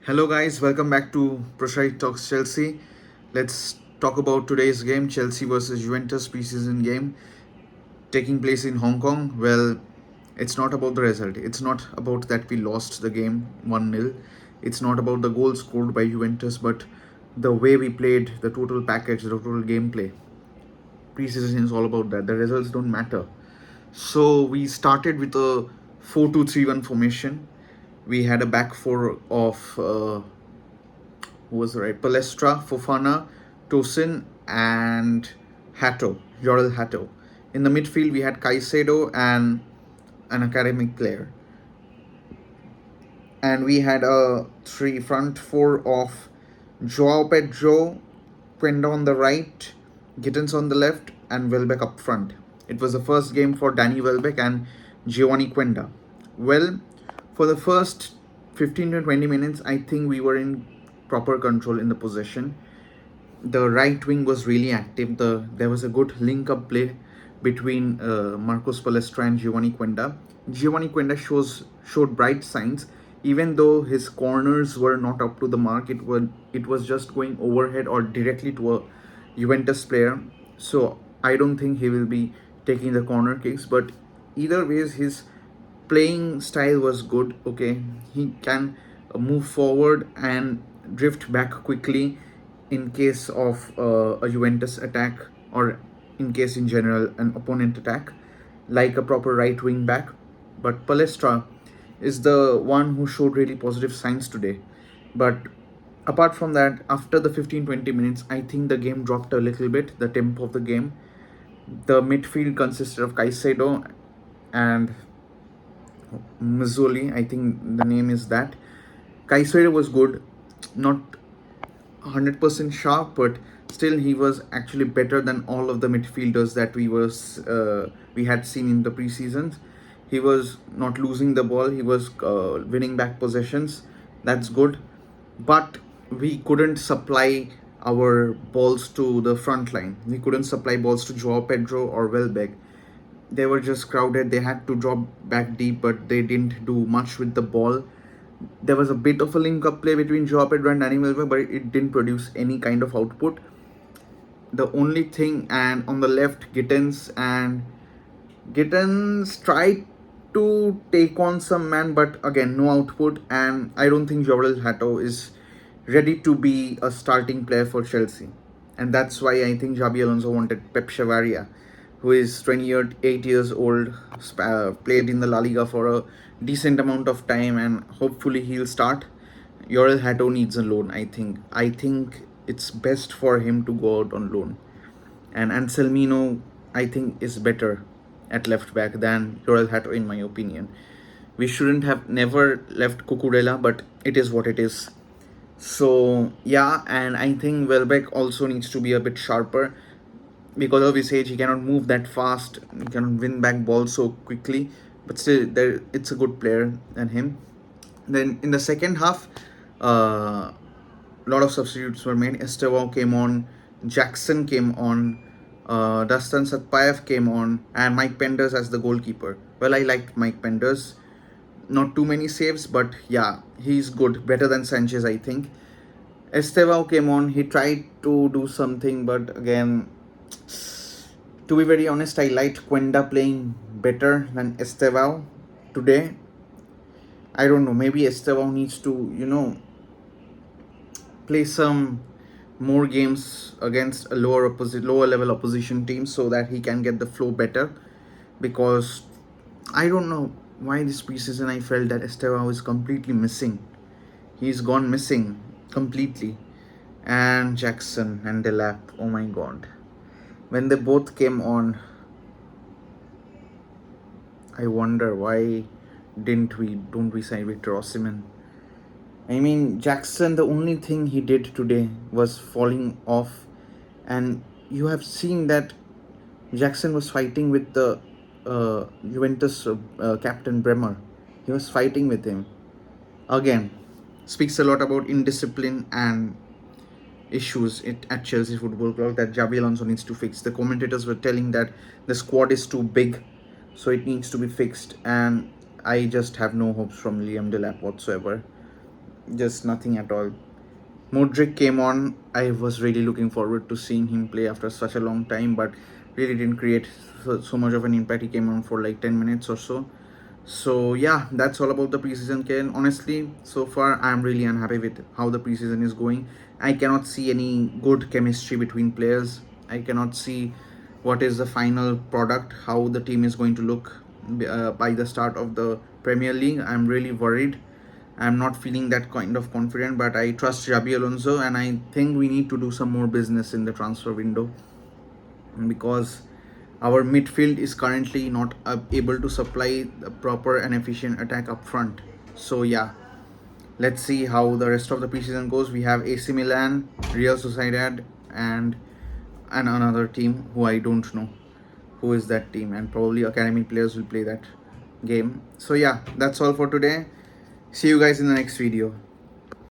Hello, guys. Welcome back to Prosite Talks Chelsea. Let's talk about today's game, Chelsea versus Juventus preseason game taking place in Hong Kong. Well, it's not about the result. It's not about that we lost the game 1-0. It's not about the goal scored by Juventus, but the way we played, the total package, the total gameplay. Preseason is all about that. The results don't matter. So we started with a 4-2-3-1 formation. We had a back four of who was right? Palestra, Fofana, Tosin, and Jorel Hato. In the midfield, we had Caicedo and an academic player. And we had a three front four of Joao Pedro, Quenda on the right, Gittins on the left, and Welbeck up front. It was the first game for Danny Welbeck and Giovanni Quenda. Well, for the first 15 to 20 minutes, I think we were in proper control in the possession. The right wing was really active. There was a good link-up play between Marcos Palestra and Giovanni Quenda. Giovanni Quenda showed bright signs, even though his corners were not up to the mark. It was just going overhead or directly to a Juventus player. So I don't think he will be taking the corner kicks. But either ways, his playing style was good. Okay, he can move forward and drift back quickly in case of a Juventus attack, or in case in general an opponent attack, like a proper right wing back. But Palestra is the one who showed really positive signs today. But apart from that, after the 15-20 minutes, I think the game dropped a little bit, the tempo of the game. The midfield consisted of Caicedo and Mazzoli, I think the name is that. Caicedo was good, not 100% sharp, but still he was actually better than all of the midfielders that we had seen in the preseasons. He was not losing the ball. He was winning back possessions. That's good, but we couldn't supply our balls to the front line. We couldn't supply balls to Joao Pedro or Welbeck. They were just crowded. They had to drop back deep, but they didn't do much with the ball. There was a bit of a link-up play between Joao Pedro and Danny Welbeck, but it didn't produce any kind of output. The only thing, and on the left, Gittins tried to take on some man, but again, no output. And I don't think Jorel Hato is ready to be a starting player for Chelsea. And that's why I think Xabi Alonso wanted Pep Chavaria, who is 28 years old, played in the La Liga for a decent amount of time, and hopefully he'll start. Jorel Hato needs a loan, I think. I think it's best for him to go out on loan. And Anselmino, I think, is better at left back than Jorel Hato, in my opinion. We shouldn't have never left Cucurella, but it is what it is. So yeah, and I think Welbeck also needs to be a bit sharper. Because of his age, he cannot move that fast. He cannot win back balls so quickly. But still, it's a good player than him. Then in the second half, a lot of substitutes were made. Estevao came on, Jackson came on, Dustin Satpayev came on, and Mike Penders as the goalkeeper. Well, I liked Mike Penders. Not too many saves, but yeah, he's good. Better than Sanchez, I think. Estevao came on. He tried to do something, but again, to be very honest, I liked Quenda playing better than Estevao today. I don't know, maybe Estevao needs to, play some more games against a lower level opposition team so that he can get the flow better. Because I don't know why this preseason I felt that Estevao is completely missing. He's gone missing completely. And Jackson and Delap, oh my god. When they both came on, I wonder why don't we sign Victor Osimhen? I mean, Jackson, the only thing he did today was falling off, and you have seen that Jackson was fighting with the Juventus captain Bremer. He was fighting with him. Again, speaks a lot about indiscipline and issues at Chelsea Football Club that Xabi Alonso needs to fix. The commentators were telling that the squad is too big, so it needs to be fixed, and I just have no hopes from Liam Delap whatsoever. just nothing at all. Modric came on. I was really looking forward to seeing him play after such a long time, but really didn't create so much of an impact. He came on for like 10 minutes or so. So yeah, that's all about the preseason, Ken. Honestly, so far I'm really unhappy with how the preseason is going. I cannot see any good chemistry between players. I cannot see what is the final product, how the team is going to look by the start of the Premier League. I'm really worried. I'm not feeling that kind of confident, but I trust Xabi Alonso, and I think we need to do some more business in the transfer window because our midfield is currently not able to supply the proper and efficient attack up front. So yeah, let's see how the rest of the preseason goes. We have AC Milan, Real Sociedad, and another team who I don't know who is that team, and probably academy players will play that game. So yeah, that's all for today. See you guys in the next video.